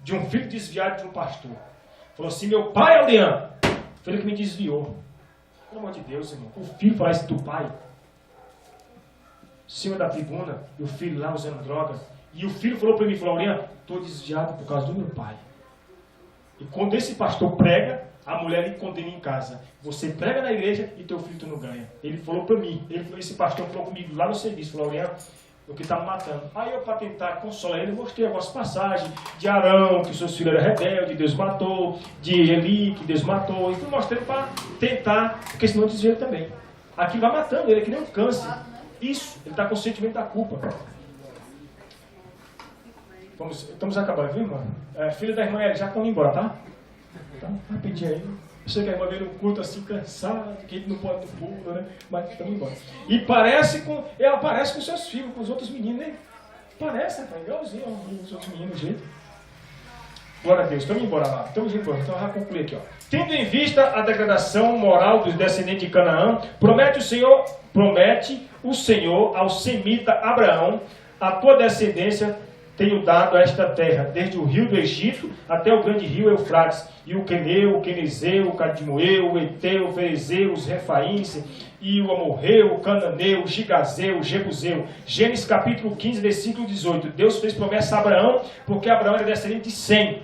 de um filho desviado de um pastor. Falou assim, meu pai é o Leandro. Foi ele que me desviou. Pelo amor de Deus, irmão. O filho falar isso do pai. Em cima da tribuna, e o filho lá usando droga. E o filho falou para mim, falou, Leandro, estou desviado por causa do meu pai. E quando esse pastor prega, a mulher lhe condena em casa. Você prega na igreja e teu filho tu não ganha. Ele falou para mim, esse pastor falou comigo lá no serviço, falou, Leandro, o que está me matando. Aí eu, para tentar consolar ele, mostrei a vossa passagem de Arão, que seus filhos eram rebeldes, Deus matou, de Eli, que Deus matou. E fui mostrando para tentar, porque senão desvia ele também. Aqui vai matando ele, é que nem um câncer. Isso, ele está com o sentimento da culpa. Estamos acabando, viu, irmão? Filha da irmã, já estão indo embora, tá? Tá, rapidinho aí. Eu sei que a irmã veio no culto assim, cansada, que ele não pode no culto, né? Mas estamos embora. E ela parece com seus filhos, com os outros meninos, né? Parece, rapaz, igualzinho os outros meninos, do jeito. Glória a Deus, estamos embora lá. Estamos embora, então eu vou concluir aqui, ó. Tendo em vista a degradação moral dos descendentes de Canaã, promete o Senhor ao semita Abraão, a tua descendência tenho dado a esta terra, desde o rio do Egito até o grande rio Eufrates, e o Queneu, o Quenezeu, o Cadmoeu, o Eteu, o Ferezeu, os Refaíns, e o Amorreu, o Cananeu, o Gigazeu, o Jebuseu. Gênesis capítulo 15, versículo 18. Deus fez promessa a Abraão, porque Abraão era descendente de Sem.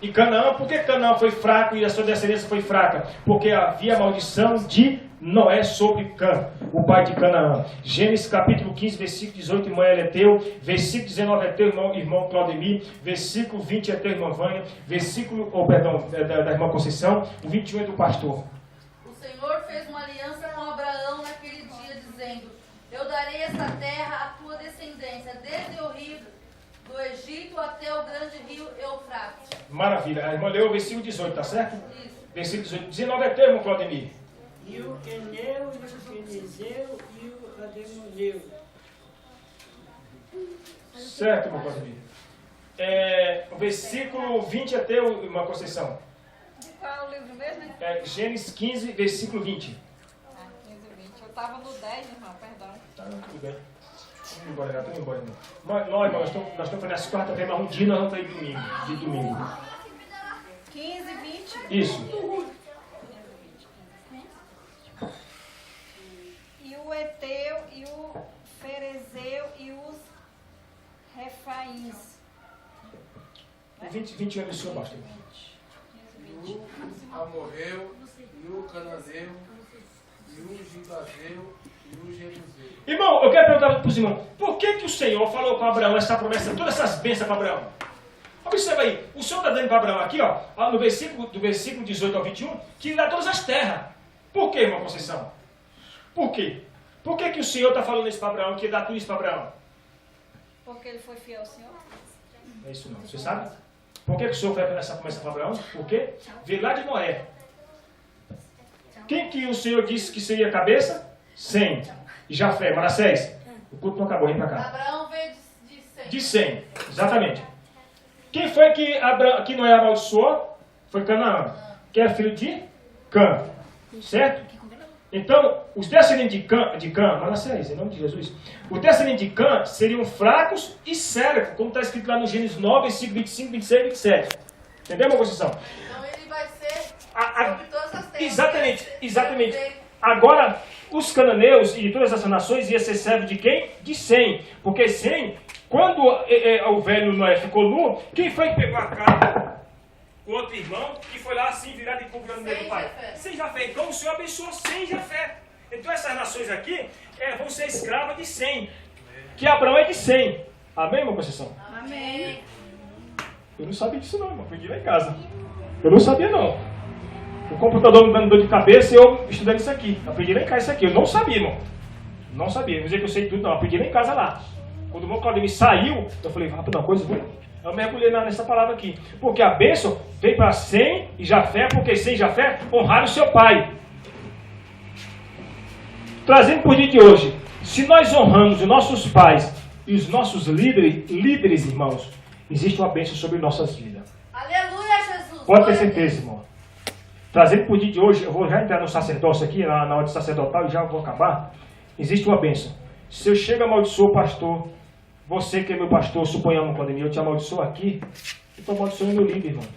E Canaã, por que Canaã foi fraco e a sua descendência foi fraca? Porque havia maldição de Noé sobre Cã, o pai de Canaã. Gênesis capítulo 15, versículo 18, irmão Eleteu. Versículo 19 é teu irmão Claudemir. Versículo 20 é teu irmão Vânia. Versículo, da irmã Conceição. O 21 é do pastor. O Senhor fez uma aliança com Abraão naquele dia, dizendo: eu darei esta terra à tua descendência, desde o rio do Egito até o grande rio Eufrates. Maravilha. A irmã leu o versículo 18, tá certo? Isso. Versículo 18. 19 é teu irmão Claudemir. E o Eneu, e o Quenezeu, e o Ademoneu. Certo, irmão Claudemir. O versículo 20 é teu, irmã Conceição. De qual é o livro mesmo? Hein? Gênesis 15, versículo 20. 15 e 20. Eu estava no 10, irmão, perdão. Tá, tudo bem. Vamos embora, já estamos embora, irmão. Nós estamos fazendo essa quarta-feira, mas um dia nós vamos para domingo. De domingo. 15 e 20. Isso. E o Eteu, e o Ferezeu, e os Refaíns. 20 anos do senhor, basta. E o Amorreu, e o Cananeu, e o Gigazeu, e o Jebuseu. Irmão, eu quero perguntar para os irmãos, por que o Senhor falou com Abraão essa promessa, todas essas bênçãos para Abraão? Observa aí, o Senhor está dando para Abraão aqui, ó, no versículo, do versículo 18 ao 21, que ele dá todas as terras. Por que, irmão Conceição? Por quê? Por que o Senhor está falando isso para Abraão, que ele dá tudo isso para Abraão? Porque ele foi fiel ao Senhor. É isso não, você sabe? Por que o Senhor fez essa promessa para Abraão? Por quê? Veio lá de Noé. Quem que o Senhor disse que seria a cabeça? Sem. E Jafé, Manassés. O culto não acabou, vem para cá. Abraão veio de 100. De 100, exatamente. Quem foi que Noé amaldiçoou? Foi Canaã, que é filho de Cã. Certo? Então, os descendentes de Cã, Manassés, em nome de Jesus, os descendentes de Cã seriam fracos e cegos, como está escrito lá no Gênesis 9, versículo 25, 26 e 27. Entendeu, irmã Conceição? Então ele vai ser sobre todas as terras. Exatamente. Agora, os cananeus e todas essas nações iam ser servos de quem? De Sem. Porque Sem, quando o velho Noé ficou nu, quem foi que pegou a cara? O outro irmão, que foi lá assim, virado e cobrando dele do pai. Sem Jafé. Então o Senhor abençoou sem Jafé. Então essas nações aqui vão ser escravas de Sem. Que Abraão é de Sem. Amém, irmã Conceição? Amém. Eu não sabia disso não, irmão. Aprendi lá em casa. Eu não sabia não. O computador me dando dor de cabeça e eu estudando isso aqui. Aprendi lá em casa isso aqui. Eu não sabia, irmão. Não sabia. Não dizer que eu sei tudo, não. Aprendi lá em casa lá. Quando o irmão Claudemir saiu, eu falei, rápido, uma coisa boa. Eu mergulhei nessa palavra aqui. Porque a bênção veio para Sem e Jafé, porque Sem e Jafé honraram seu pai. Trazendo por dia de hoje, se nós honramos os nossos pais e os nossos líderes, irmãos, existe uma bênção sobre nossas vidas. Aleluia, Jesus. Pode ter certeza, irmão. Trazendo por dia de hoje, eu vou já entrar no sacerdócio aqui, na ordem sacerdotal, e já vou acabar. Existe uma bênção. Se eu chego a amaldiçoar o pastor, você que é meu pastor, suponhamos, Claudemir, eu te amaldiçoo aqui, eu estou amaldiçoando meu líder, irmão.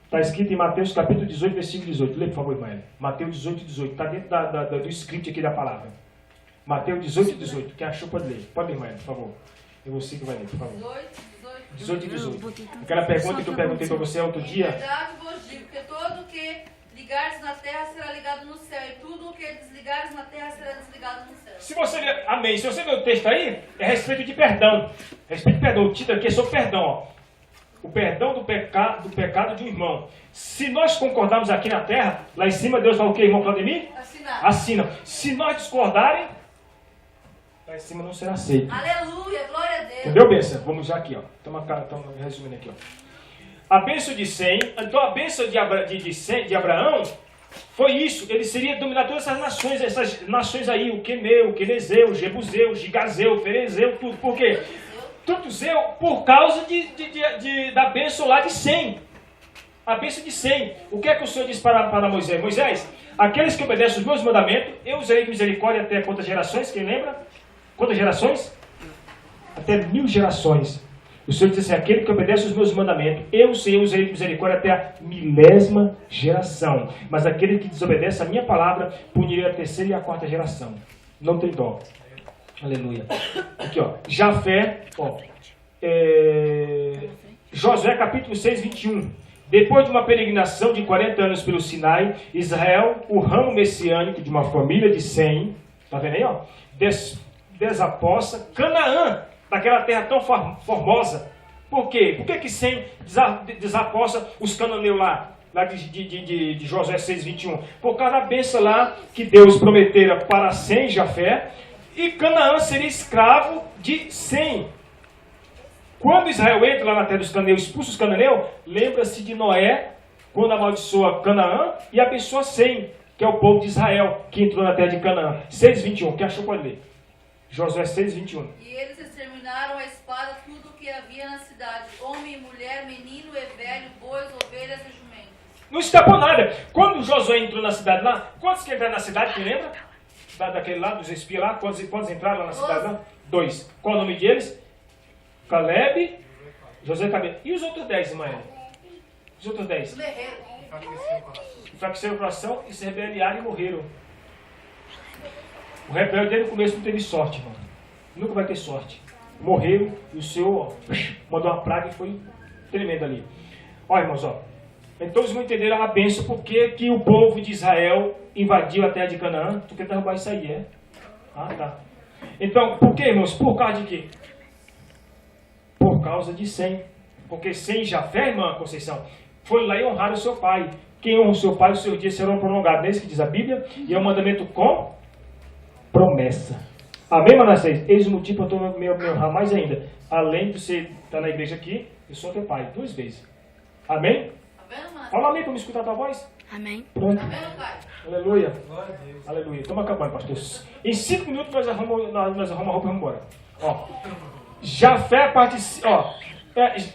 Está escrito em Mateus capítulo 18, versículo 18. Lê, por favor, irmã. Mateus 18, 18. Está dentro do script aqui da palavra. Mateus 18, 18. Quem achou pode ler. Pode ler, irmã, por favor. É você que vai ler, por favor. 18 e 18. Aquela pergunta que eu perguntei para você outro dia. Em verdade vos digo que todo o que ligares na terra será ligado no céu, e tudo o que desligares na terra será desligado no céu. Se você ver, amém. Se você ver o texto aí, é a respeito de perdão. Respeito de perdão. O título aqui é sobre perdão, ó. O perdão do pecado de um irmão. Se nós concordarmos aqui na terra, lá em cima Deus fala o que, irmão Claudemir? Assinar. Assina. Se nós discordarem, lá em cima não será aceito. Aleluia, glória a Deus. Entendeu, bênção? Vamos já aqui, ó. Estamos resumindo aqui, ó. A bênção de Sem, então a bênção de Abraão foi isso. Ele seria dominar todas essas nações aí, o Queneu, o Quenezeu, o Jebuseu, o Gigazeu, o Ferezeu, tudo. Por quê? Tudo Zeu por causa da bênção lá de Sem. A bênção de Sem. O que é que o Senhor disse para Moisés? Moisés, aqueles que obedecem os meus mandamentos, eu usarei de misericórdia até quantas gerações? Quem lembra? Quantas gerações? Até 1000 gerações. O Senhor disse assim, aquele que obedece os meus mandamentos, eu, Senhor, usarei de misericórdia até a 1000ª geração. Mas aquele que desobedece a minha palavra, punirei a 3ª e a 4ª geração. Não tem dó. Aleluia. Aqui, ó. Jafé, ó. Josué capítulo 6, 21. Depois de uma peregrinação de 40 anos pelo Sinai, Israel, o ramo messiânico de uma família de Sem, está vendo aí, ó? Desapossa Canaã, daquela terra tão formosa. Por quê? Por que Sem desapossa os cananeus lá de Josué 6:21? Por causa da bênção lá que Deus prometera para Sem, Jafé, e Canaã seria escravo de Sem. Quando Israel entra lá na terra dos cananeus, expulsa os cananeus, lembra-se de Noé, quando amaldiçoa Canaã e abençoa Sem, que é o povo de Israel, que entrou na terra de Canaã. 6:21, quem achou pode ler. Josué 6:21. E eles exterminaram a espada tudo o que havia na cidade, homem e mulher, menino e velho, bois, ovelhas e jumentos. Não escapou nada. Quando Josué entrou na cidade lá, quantos que entraram na cidade, quem lembra? Daquele lá, dos espias lá, quantos entraram lá na cidade lá? 2. Qual o nome deles? Caleb, José Caleb. E os outros 10, irmã? Os outros 10? Enfraqueceram o coração e se rebeliaram e morreram. O rebelde desde o começo não teve sorte, irmão. Nunca vai ter sorte. Morreu e o Senhor mandou uma praga e foi tremendo ali. Olha, irmãos, ó. Então vocês vão entender a bênção porque que o povo de Israel invadiu a terra de Canaã. Tu quer derrubar isso aí, é? Ah, tá. Então, por que, irmãos? Por causa de quê? Por causa de Sem. Porque Sem e Jafé, irmã Conceição, foi lá e honraram o seu pai. Quem honra o seu pai, os seus dias serão prolongados. Não é isso que diz a Bíblia? E é um mandamento com promessa. Amém, Manassés? Eis o motivo para eu me honrar mais ainda. Além de você estar na igreja aqui, eu sou teu pai. 2 vezes. Amém? Tá vendo, Manassés? Fala amém para me escutar a tua voz. Amém. Pronto. Tá vendo, pai? Aleluia. Aleluia. Estamos acabando, pastor. Em 5 minutos nós arrumamos a roupa e vamos embora. Ó. Jafé participa. Ó.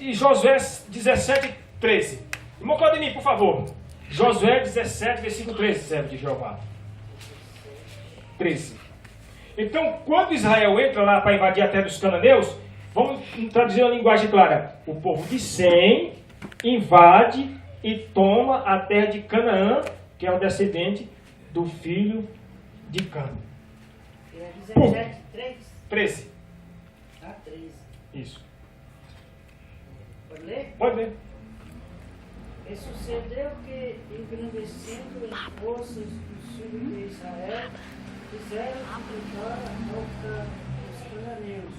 E Josué 17:13. Irmão Claudinei, por favor. Josué 17, versículo 13, servo de Jeová. 13. Então, quando Israel entra lá para invadir a terra dos cananeus, vamos traduzir a linguagem clara. O povo de Sem invade e toma a terra de Canaã, que é o descendente do filho de Cã. 17, 3. 13. Tá, 13. Isso. Pode ler? Pode ler. E sucedeu que, engrandecendo as forças dos filhos de Israel, fizeram tributar os cananeus,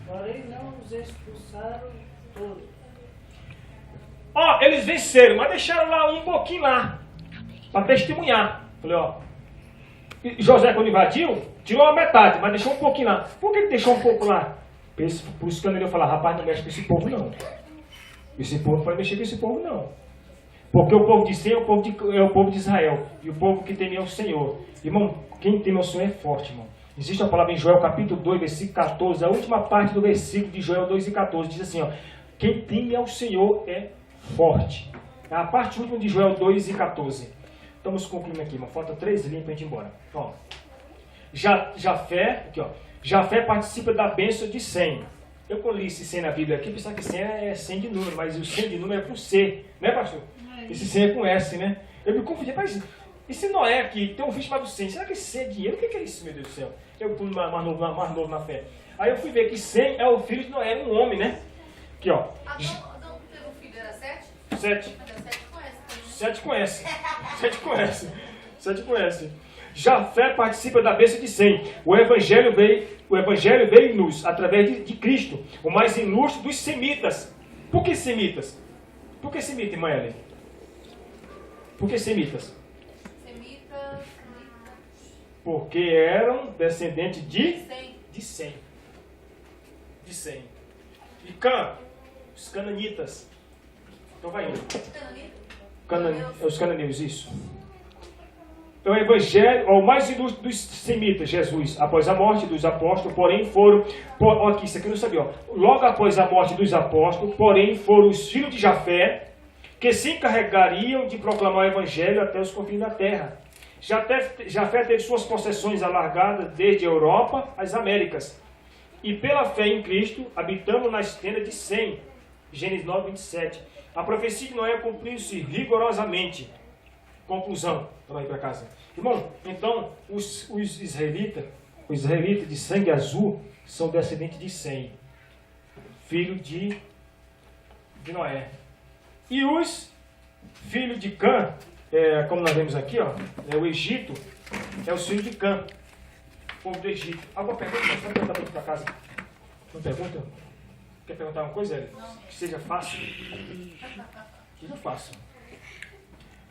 porém não os expulsaram todos. Ó, eles venceram, mas deixaram lá um pouquinho lá, para testemunhar. Falei, ó, e José quando invadiu, tirou a metade, mas deixou um pouquinho lá. Por que ele deixou um pouco lá? Por isso que os cananeus falaram, rapaz, não mexe com esse povo não. Esse povo não pode mexer com esse povo não. Porque o povo de Sem é o povo de Israel. E o povo que teme é o Senhor. Irmão, quem teme ao Senhor é forte, irmão. Existe uma palavra em Joel capítulo 2, versículo 14. A última parte do versículo de Joel 2:14 diz assim, ó. Quem teme ao Senhor é forte. É a parte última de Joel 2:14. Estamos concluindo aqui, irmão. Falta 3 linhas para a gente ir embora. Ó. Jafé, aqui, ó. Jafé participa da bênção de Sem. Eu quando li esse Sem na Bíblia aqui, pensava que Sem é Sem de número, mas o Sem de número é com C, né, pastor? Esse Sem é com S, né? Eu me confundi, mas esse Noé aqui, tem um filho chamado Sem, será que esse Sem é dinheiro? O que é isso, meu Deus do céu? Eu fui mais novo na fé. Aí eu fui ver que Sem é o filho de Noé, era um homem, né? Aqui, ó. Adão teve um filho, era 7? 7. Mas é 7 conhece. 7 conhece. 7 conhece. 7 conhece. Jafé participa da bênção de Sem. O evangelho veio-nos através de Cristo, o mais ilustre dos semitas. Por que semitas? Por que semita, irmã Ellen? Por que semitas? Semitas. Porque eram descendentes de Sem. Sem. De Sem. E Cã, os cananitas. Então vai indo. Os cananeus, isso. Então, o evangelho, o mais ilustre dos semitas, Jesus, após a morte dos apóstolos, porém foram, aqui, isso aqui eu não sabia, ó. Logo após a morte dos apóstolos, porém foram os filhos de Jafé, que se encarregariam de proclamar o evangelho até os confins da terra. Jafé teve suas possessões alargadas desde a Europa às Américas. E pela fé em Cristo, habitamos nas tendas de Sem. Gênesis 9:27. A profecia de Noé cumpriu-se rigorosamente. Conclusão, para ir para casa. Irmão, então, os israelitas de sangue azul, são descendentes de Sem, filho de Noé. E os filho de Cã, como nós vemos aqui, ó, o Egito, é o filho de Cã, povo do Egito. Alguma pergunta? Vamos perguntar para para casa. Não pergunta? Quer perguntar uma coisa, Eli? Que seja fácil. Que seja fácil.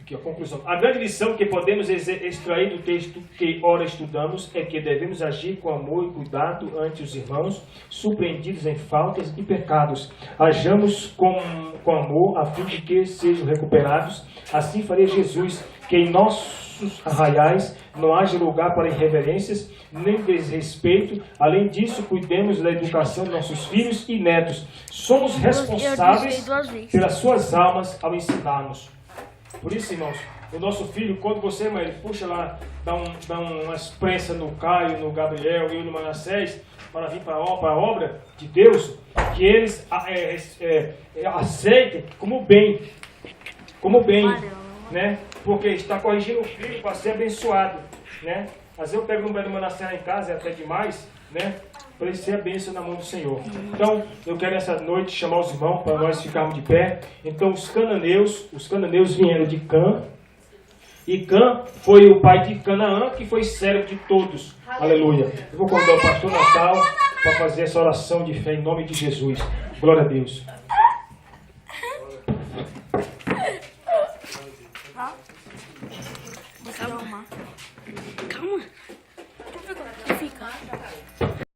Aqui, a conclusão. A grande lição que podemos extrair do texto que ora estudamos é que devemos agir com amor e cuidado ante os irmãos, surpreendidos em faltas e pecados. Hajamos com amor, a fim de que sejam recuperados. Assim faria Jesus, que em nossos arraiais não haja lugar para irreverências, nem desrespeito. Além disso, cuidemos da educação de nossos filhos e netos. Somos responsáveis pelas suas almas ao ensinarmos. Por isso, irmãos, o nosso filho, quando você, mãe, ele puxa lá, dá umas prensas no Caio, no Gabriel e no Manassés, para vir para a obra de Deus, que eles aceitem como bem, né? Porque está corrigindo o filho para ser abençoado, né? Às vezes eu pego no pé do Manassés lá em casa, é até demais, né? Para ele ser a bênção na mão do Senhor. Então, eu quero essa noite chamar os irmãos para nós ficarmos de pé. Então, os cananeus vieram de Cã, e Cã foi o pai de Canaã, que foi servo de todos. Aleluia. Eu vou convidar o pastor Natal para fazer essa oração de fé em nome de Jesus. Glória a Deus. Calma.